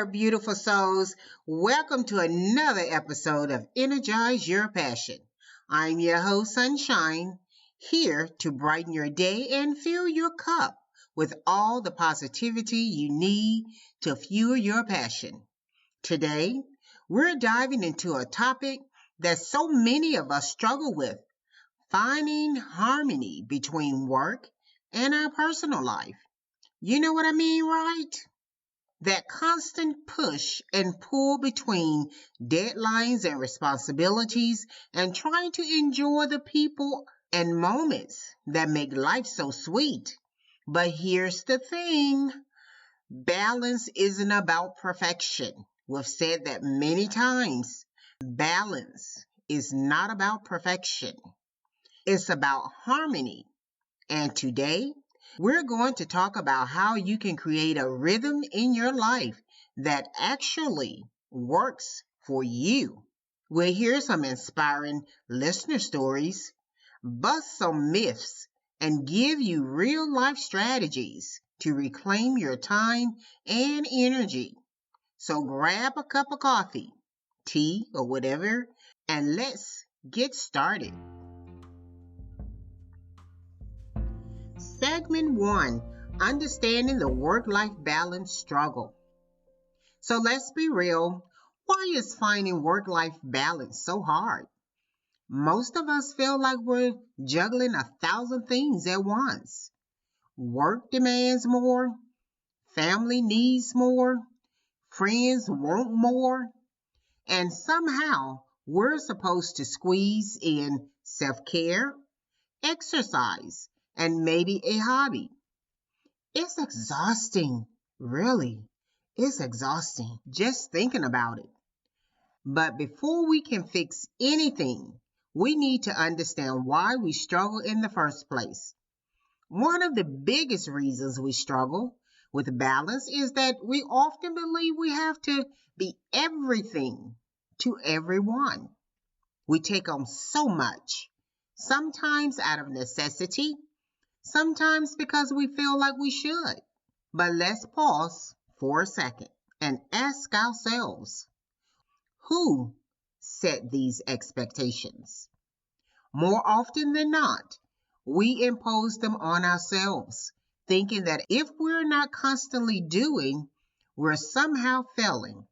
there, beautiful souls. Welcome to another episode of Energize Your Passion. I'm your host, Sunshine, here to brighten your day and fill your cup with all the positivity you need to fuel your passion. Today, we're diving into a topic that so many of us struggle with, finding harmony between work and our personal life. You know what I mean, right? That constant push and pull between deadlines and responsibilities and trying to enjoy the people and moments that make life so sweet. But here's the thing. Balance isn't about perfection. We've said that many times. Balance is not about perfection. It's about harmony. And today, we're going to talk about how you can create a rhythm in your life that actually works for you. We'll hear some inspiring listener stories, bust some myths, and give you real life strategies to reclaim your time and energy. So grab a cup of coffee, tea, or whatever, and let's get started. Segment 1, Understanding the Work-Life Balance Struggle. So let's be real. Why is finding work-life balance so hard? Most of us feel like we're juggling 1,000 things at once. Work demands more, family needs more, friends want more, and somehow we're supposed to squeeze in self-care, exercise, and maybe a hobby. It's exhausting, really. It's exhausting just thinking about it. But before we can fix anything, we need to understand why we struggle in the first place. One of the biggest reasons we struggle with balance is that we often believe we have to be everything to everyone. We take on so much, sometimes out of necessity, sometimes because we feel like we should. But let's pause for a second and ask ourselves, who set these expectations? More often than not, we impose them on ourselves, thinking that if we're not constantly doing, we're somehow failing.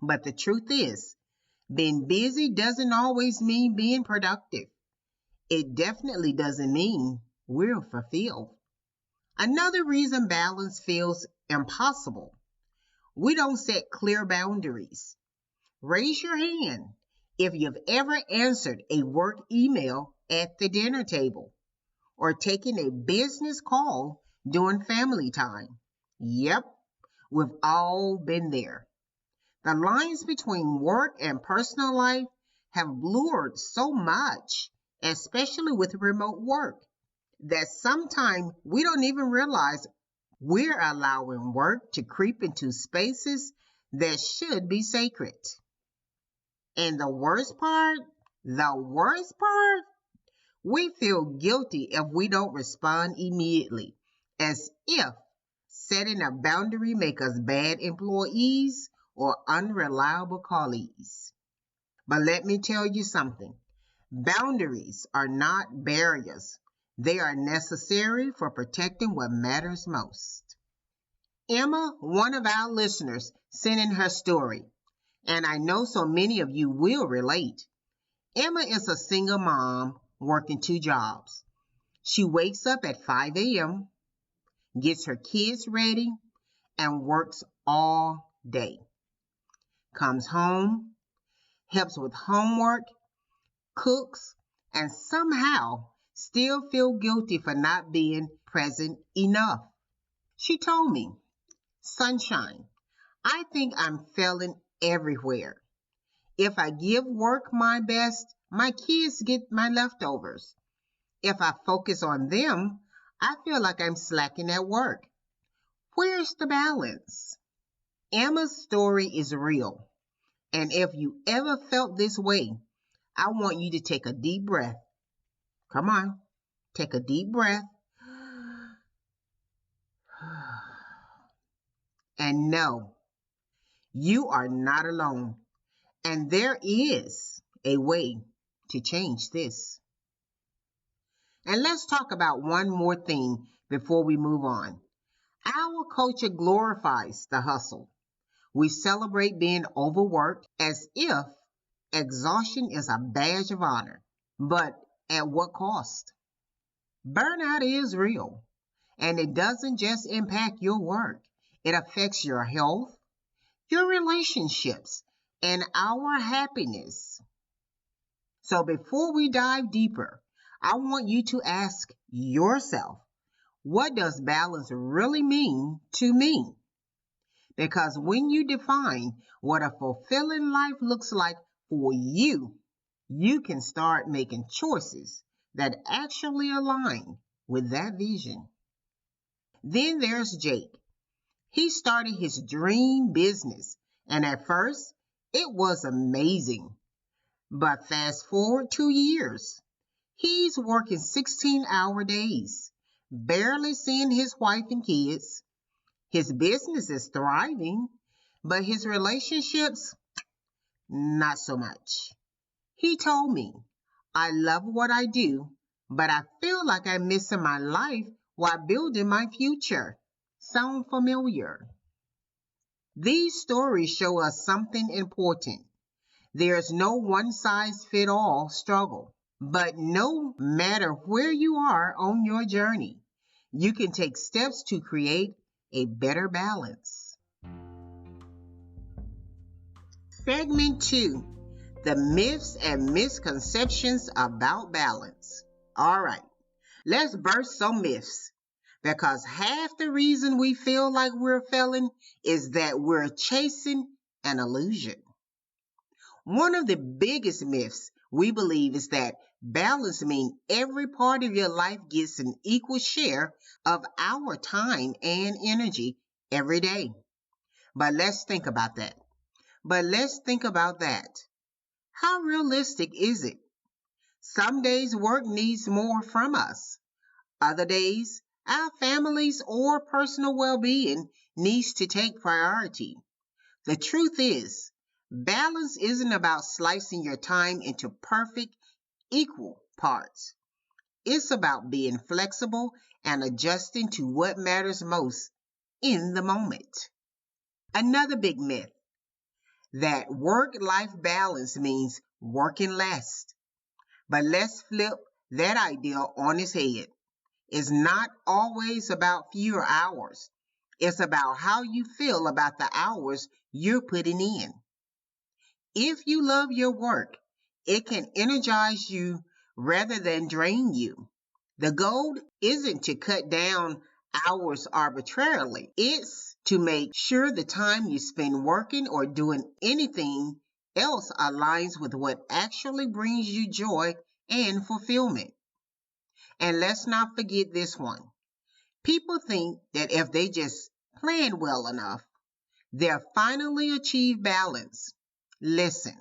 But the truth is, being busy doesn't always mean being productive. It definitely doesn't mean we're fulfilled. Another reason balance feels impossible. We don't set clear boundaries. Raise your hand if you've ever answered a work email at the dinner table or taken a business call during family time. Yep, we've all been there. The lines between work and personal life have blurred so much, especially with remote work, that sometimes we don't even realize we're allowing work to creep into spaces that should be sacred. And the worst part, we feel guilty if we don't respond immediately, as if setting a boundary makes us bad employees or unreliable colleagues. But let me tell you something. Boundaries are not barriers. They are necessary for protecting what matters most. Emma, one of our listeners, sent in her story, and I know so many of you will relate. Emma is a single mom working 2 jobs. She wakes up at 5 a.m., gets her kids ready, and works all day. Comes home, helps with homework, cooks, and somehow still feel guilty for not being present enough. She told me, Sunshine, I think I'm failing everywhere. If I give work my best, my kids get my leftovers. If I focus on them, I feel like I'm slacking at work. Where's the balance? Emma's story is real. And if you ever felt this way, I want you to take a deep breath. Come on, take a deep breath. And know You are not alone, and there is a way to change this. And let's talk about one more thing before we move on. Our culture glorifies the hustle. We celebrate being overworked as if exhaustion is a badge of honor. But at what cost? Burnout is real, and it doesn't just impact your work, it affects your health, your relationships, and our happiness. So before we dive deeper, I want you to ask yourself, what does balance really mean to me? Because when you define what a fulfilling life looks like for you, you can start making choices that actually align with that vision. Then there's Jake. He started his dream business, and at first, it was amazing. But fast forward 2 years, he's working 16-hour days, barely seeing his wife and kids. His business is thriving, but his relationships, not so much. He told me, I love what I do, but I feel like I'm missing my life while building my future. Sound familiar? These stories show us something important. There's no one size fit all struggle, but no matter where you are on your journey, you can take steps to create a better balance. Segment 2, the myths and misconceptions about balance. All right, let's burst some myths because half the reason we feel like we're failing is that we're chasing an illusion. One of the biggest myths we believe is that balance means every part of your life gets an equal share of our time and energy every day. But let's think about that. How realistic is it? Some days work needs more from us. Other days, our families or personal well-being needs to take priority. The truth is, balance isn't about slicing your time into perfect, equal parts. It's about being flexible and adjusting to what matters most in the moment. Another big myth that work-life balance means working less. But let's flip that idea on its head. It's not always about fewer hours. It's about how you feel about the hours you're putting in. If you love your work, it can energize you rather than drain you. The goal isn't to cut down hours arbitrarily. It's to make sure the time you spend working or doing anything else aligns with what actually brings you joy and fulfillment. And let's not forget this one. People think that if they just plan well enough, they'll finally achieve balance. Listen,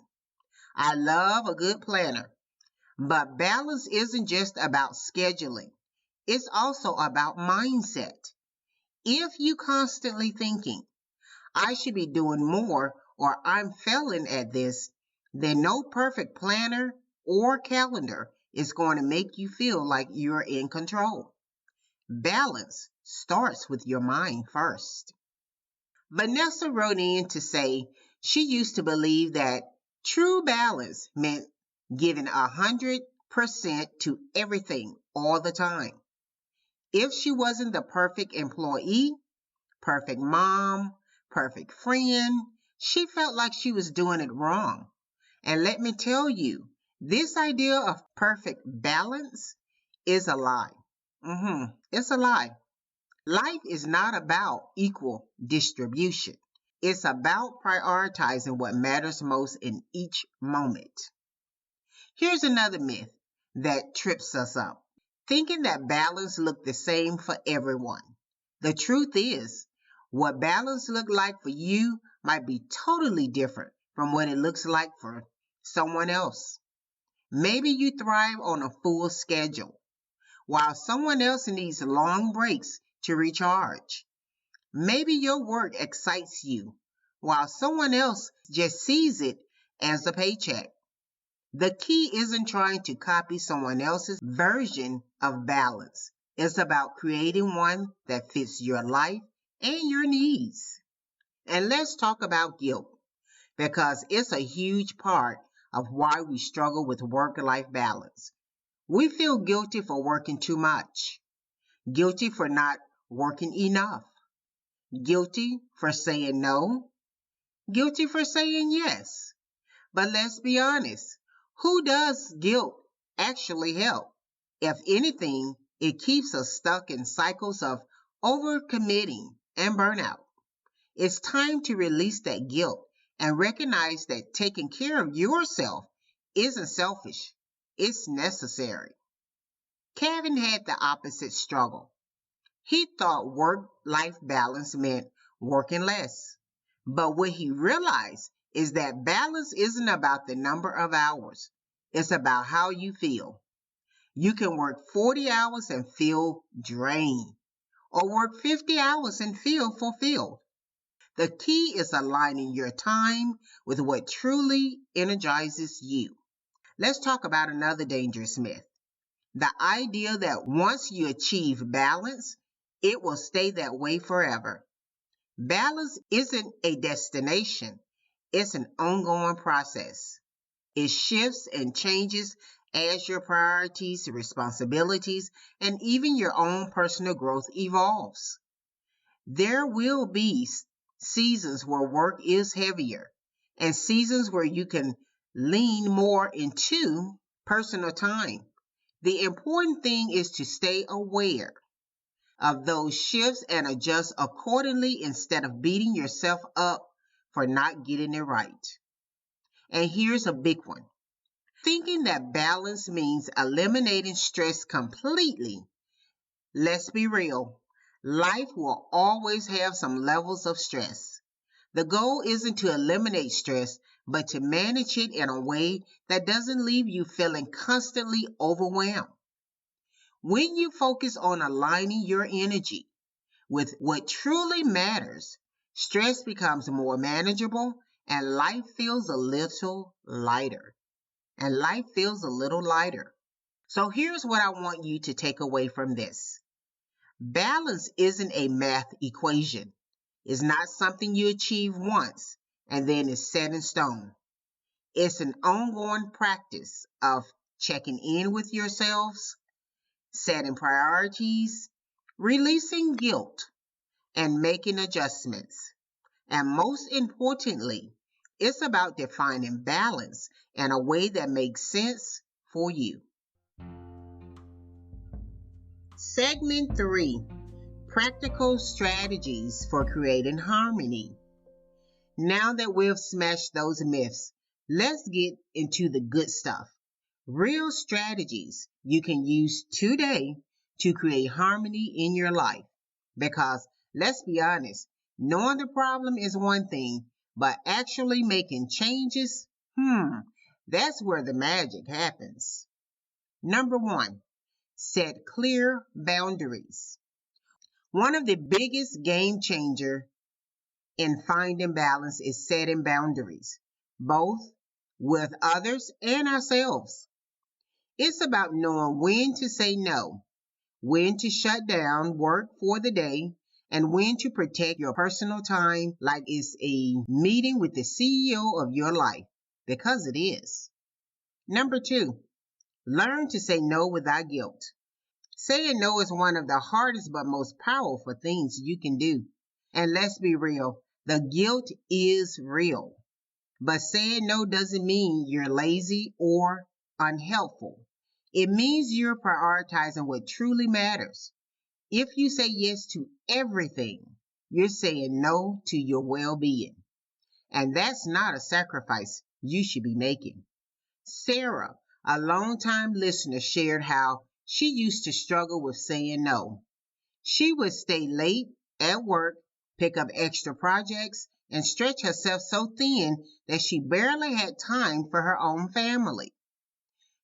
I love a good planner, but balance isn't just about scheduling. It's also about mindset. If you constantly thinking, I should be doing more or I'm failing at this, then no perfect planner or calendar is going to make you feel like you're in control. Balance starts with your mind first. Vanessa wrote in to say she used to believe that true balance meant giving 100% to everything all the time. If she wasn't the perfect employee, perfect mom, perfect friend, she felt like she was doing it wrong. And let me tell you, this idea of perfect balance is a lie. It's a lie. Life is not about equal distribution. It's about prioritizing what matters most in each moment. Here's another myth that trips us up. Thinking that balance look the same for everyone. The truth is, what balance look like for you might be totally different from what it looks like for someone else. Maybe you thrive on a full schedule, while someone else needs long breaks to recharge. Maybe your work excites you, while someone else just sees it as a paycheck. The key isn't trying to copy someone else's version of balance. It's about creating one that fits your life and your needs. And let's talk about guilt because it's a huge part of why we struggle with work-life balance. We feel guilty for working too much, guilty for not working enough, guilty for saying no, guilty for saying yes. But let's be honest, who does guilt actually help? If anything, it keeps us stuck in cycles of overcommitting and burnout. It's time to release that guilt and recognize that taking care of yourself isn't selfish, it's necessary. Kevin had the opposite struggle. He thought work life balance meant working less. But what he realized is that balance isn't about the number of hours, it's about how you feel. You can work 40 hours and feel drained, or work 50 hours and feel fulfilled. The key is aligning your time with what truly energizes you. Let's talk about another dangerous myth. The idea that once you achieve balance, it will stay that way forever. Balance isn't a destination, it's an ongoing process. It shifts and changes as your priorities, responsibilities, and even your own personal growth evolves. There will be seasons where work is heavier and seasons where you can lean more into personal time. The important thing is to stay aware of those shifts and adjust accordingly instead of beating yourself up for not getting it right. And here's a big one. Thinking that balance means eliminating stress completely. Let's be real. Life will always have some levels of stress. The goal isn't to eliminate stress, but to manage it in a way that doesn't leave you feeling constantly overwhelmed. When you focus on aligning your energy with what truly matters, stress becomes more manageable and life feels a little lighter. So here's what I want you to take away from this. Balance isn't a math equation. It's not something you achieve once and then it's set in stone. It's an ongoing practice of checking in with yourselves, setting priorities, releasing guilt, and making adjustments. And most importantly, it's about defining balance in a way that makes sense for you. Segment 3, Practical Strategies for Creating Harmony. Now that we've smashed those myths, let's get into the good stuff. Real strategies you can use today to create harmony in your life. Because let's be honest, knowing the problem is one thing, but actually making changes, that's where the magic happens. Number 1, set clear boundaries. One of the biggest game changer in finding balance is setting boundaries, both with others and ourselves. It's about knowing when to say no, when to shut down work for the day, and when to protect your personal time like it's a meeting with the CEO of your life, because it is. Number 2, learn to say no without guilt. Saying no is one of the hardest but most powerful things you can do. And let's be real, the guilt is real. But saying no doesn't mean you're lazy or unhelpful. It means you're prioritizing what truly matters. If you say yes to everything, you're saying no to your well-being. And that's not a sacrifice you should be making. Sarah, a longtime listener, shared how she used to struggle with saying no. She would stay late at work, pick up extra projects, and stretch herself so thin that she barely had time for her own family.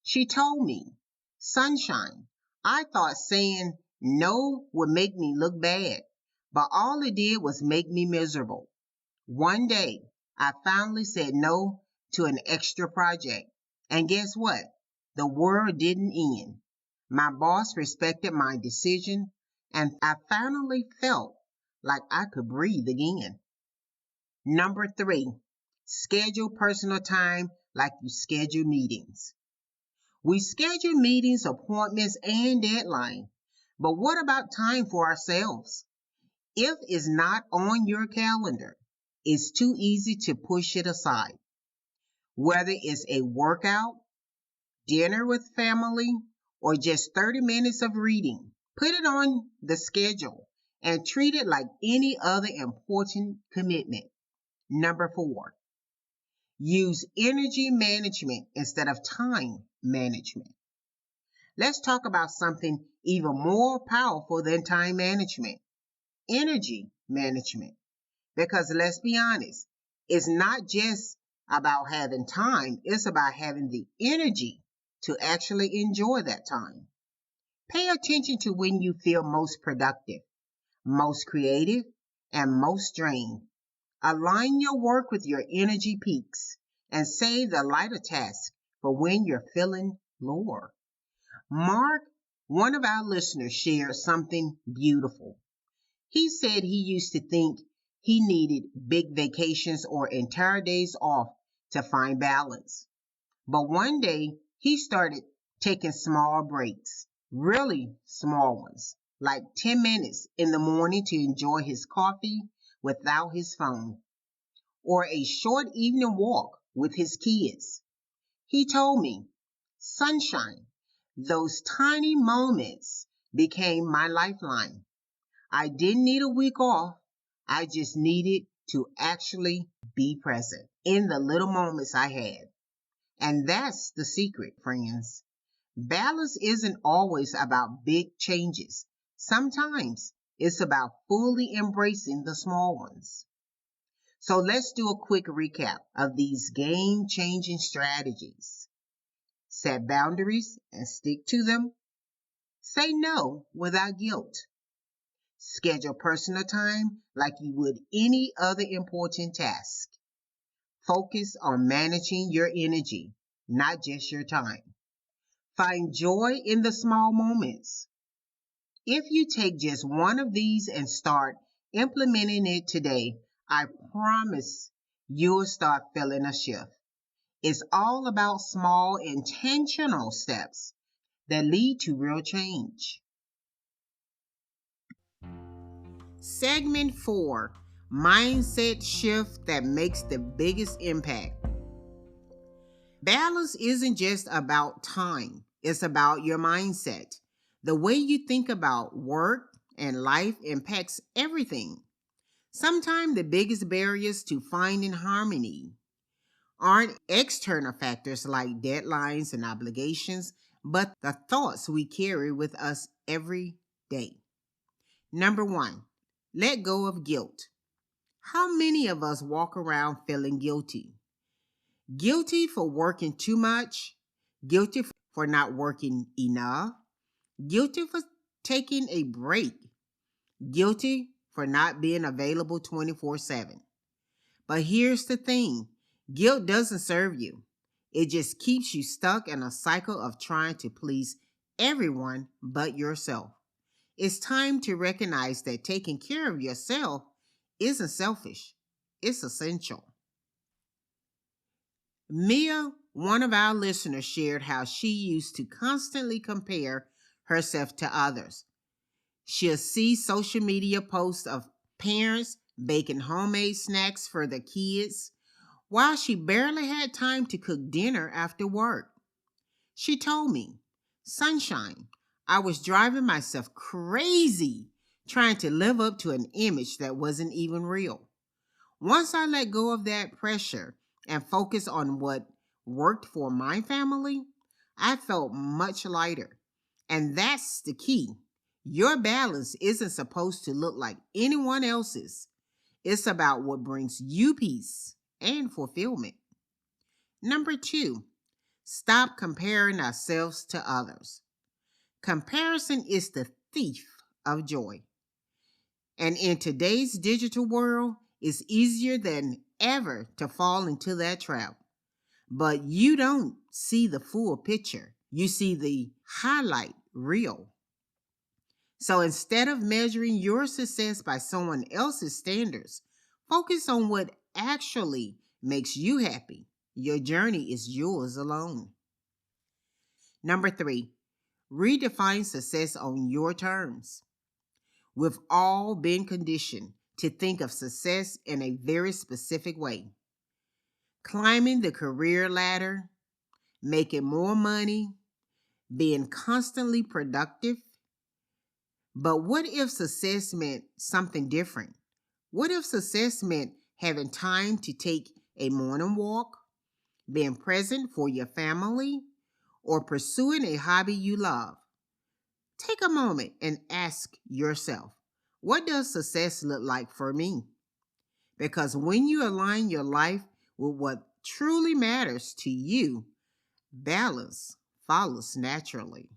She told me, "Sunshine, I thought saying no would make me look bad, but all it did was make me miserable. One day, I finally said no to an extra project. And guess what? The world didn't end. My boss respected my decision, and I finally felt like I could breathe again. Number three, schedule personal time like you schedule meetings. We schedule meetings, appointments, and deadlines. But what about time for ourselves? If it's not on your calendar, it's too easy to push it aside. Whether it's a workout, dinner with family, or just 30 minutes of reading, put it on the schedule and treat it like any other important commitment. Number four, use energy management instead of time management. Let's talk about something even more powerful than time management, energy management. Because let's be honest, it's not just about having time, it's about having the energy to actually enjoy that time. Pay attention to when you feel most productive, most creative, and most drained. Align your work with your energy peaks and save the lighter tasks for when you're feeling lower. Mark, one of our listeners, shared something beautiful. He said he used to think he needed big vacations or entire days off to find balance. But one day he started taking small breaks, really small ones, like 10 minutes in the morning to enjoy his coffee without his phone, or a short evening walk with his kids. He told me, sunshine, those tiny moments became my lifeline. I didn't need a week off. I just needed to actually be present in the little moments I had. And that's the secret, friends. Balance isn't always about big changes. Sometimes it's about fully embracing the small ones. So let's do a quick recap of these game-changing strategies. Set boundaries and stick to them. Say no without guilt. Schedule personal time like you would any other important task. Focus on managing your energy, not just your time. Find joy in the small moments. If you take just one of these and start implementing it today, I promise you'll start feeling a shift. It's all about small intentional steps that lead to real change. Segment 4, mindset shift that makes the biggest impact. Balance isn't just about time, it's about your mindset. The way you think about work and life impacts everything. Sometimes the biggest barriers to finding harmony aren't external factors like deadlines and obligations, but the thoughts we carry with us every day. Number 1, let go of guilt. How many of us walk around feeling guilty? Guilty for working too much, guilty for not working enough, guilty for taking a break, guilty for not being available 24/7. But here's the thing, guilt doesn't serve you. It just keeps you stuck in a cycle of trying to please everyone but yourself. It's time to recognize that taking care of yourself isn't selfish, it's essential. Mia, one of our listeners, shared how she used to constantly compare herself to others. She'll see social media posts of parents baking homemade snacks for their kids while she barely had time to cook dinner after work. She told me, sunshine, I was driving myself crazy trying to live up to an image that wasn't even real. Once I let go of that pressure and focus on what worked for my family, I felt much lighter. And that's the key. Your balance isn't supposed to look like anyone else's. It's about what brings you peace and fulfillment. Number 2, stop comparing ourselves to others. Comparison is the thief of joy. And in today's digital world, It's easier than ever to fall into that trap. But you don't see the full picture. You see the highlight reel. So instead of measuring your success by someone else's standards, focus on what actually makes you happy. Your journey is yours alone. Number 3, redefine success on your terms. We've all been conditioned to think of success in a very specific way. Climbing the career ladder, making more money, being constantly productive. But what if success meant something different? What if success meant having time to take a morning walk, being present for your family, or pursuing a hobby you love? Take a moment and ask yourself, what does success look like for me? Because when you align your life with what truly matters to you, balance follows naturally.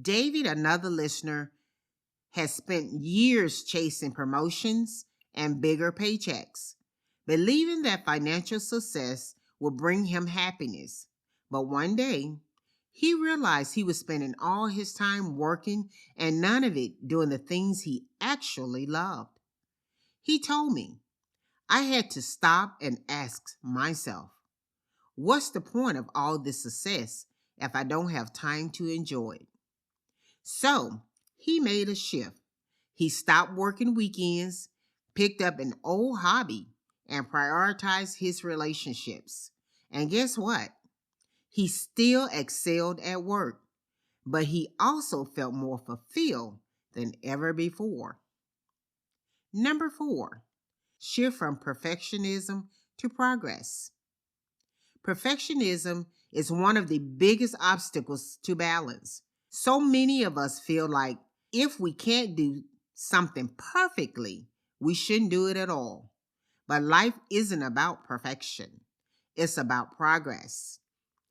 David, another listener, has spent years chasing promotions and bigger paychecks, believing that financial success would bring him happiness. But one day, he realized he was spending all his time working and none of it doing the things he actually loved. He told me, I had to stop and ask myself, what's the point of all this success if I don't have time to enjoy it? So he made a shift. He stopped working weekends, picked up an old hobby, and prioritized his relationships. And guess what? He still excelled at work, but he also felt more fulfilled than ever before. Number 4, shift from perfectionism to progress. Perfectionism is one of the biggest obstacles to balance. So many of us feel like if we can't do something perfectly, we shouldn't do it at all. But life isn't about perfection. It's about progress.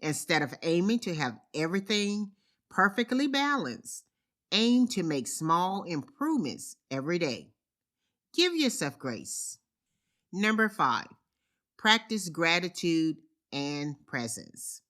Instead of aiming to have everything perfectly balanced, aim to make small improvements every day. Give yourself grace. Number 5, practice gratitude and presence.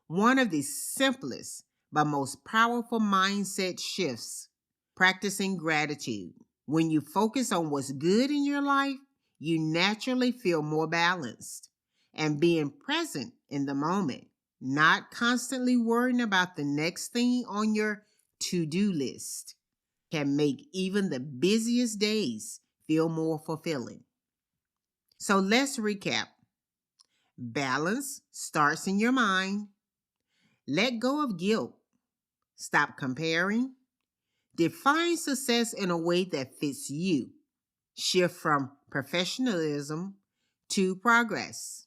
One of the simplest but most powerful mindset shifts, practicing gratitude. When you focus on what's good in your life, you naturally feel more balanced and being present in the moment, not constantly worrying about the next thing on your to-do list, can make even the busiest days feel more fulfilling. So let's recap. Balance starts in your mind. Let go of guilt. Stop comparing. Define success in a way that fits you. Shift from professionalism to progress.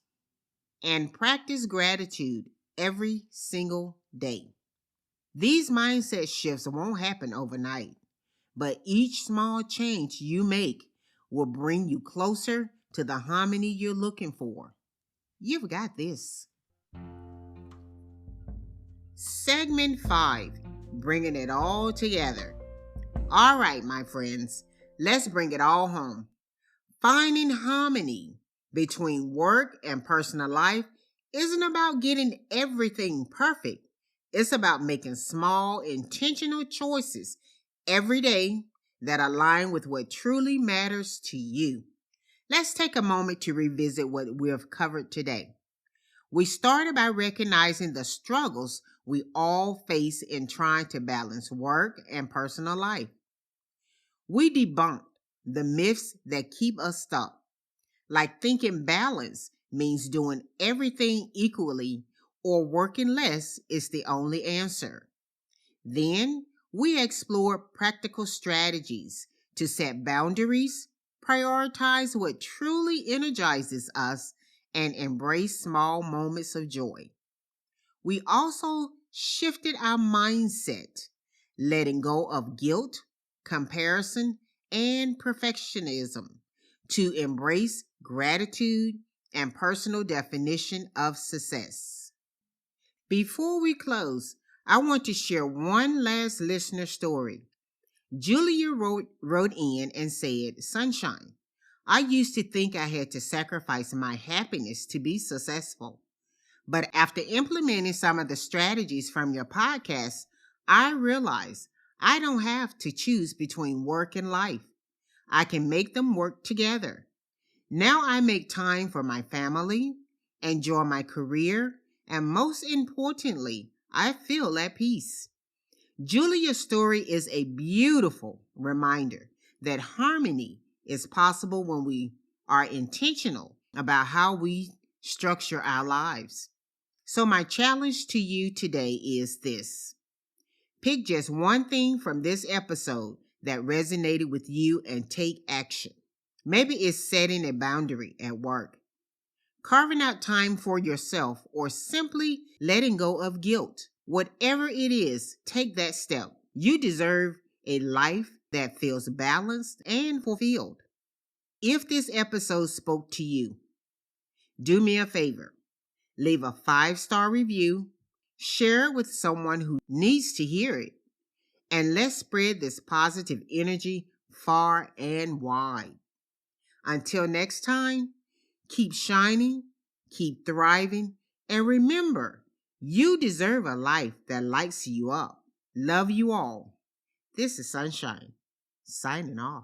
And practice gratitude every single day. These mindset shifts won't happen overnight, but each small change you make will bring you closer to the harmony you're looking for. You've got this. Segment 5, bringing it all together. All right, my friends, let's bring it all home. Finding harmony between work and personal life isn't about getting everything perfect. It's about making small, intentional choices every day that align with what truly matters to you. Let's take a moment to revisit what we've covered today. We started by recognizing the struggles we all face in trying to balance work and personal life. We debunked the myths that keep us stuck, like thinking balance means doing everything equally or working less is the only answer. Then we explored practical strategies to set boundaries, prioritize what truly energizes us, and embrace small moments of joy. We also shifted our mindset, letting go of guilt, comparison, and perfectionism to embrace gratitude and personal definition of success. Before we close, I want to share one last listener story. Julia wrote in and said, Sunshine, I used to think I had to sacrifice my happiness to be successful. But after implementing some of the strategies from your podcast, I realized I don't have to choose between work and life. I can make them work together. Now I make time for my family, enjoy my career, and most importantly, I feel at peace. Julia's story is a beautiful reminder that harmony is possible when we are intentional about how we structure our lives. So, my challenge to you today is this: pick just one thing from this episode that resonated with you and take action. Maybe it's setting a boundary at work, carving out time for yourself, or simply letting go of guilt. Whatever it is, take that step. You deserve a life that feels balanced and fulfilled. If this episode spoke to you, do me a favor. Leave a 5-star review, share it with someone who needs to hear it, and let's spread this positive energy far and wide. Until next time, keep shining, keep thriving, and remember, you deserve a life that lights you up. Love you all. This is Sunshine, signing off.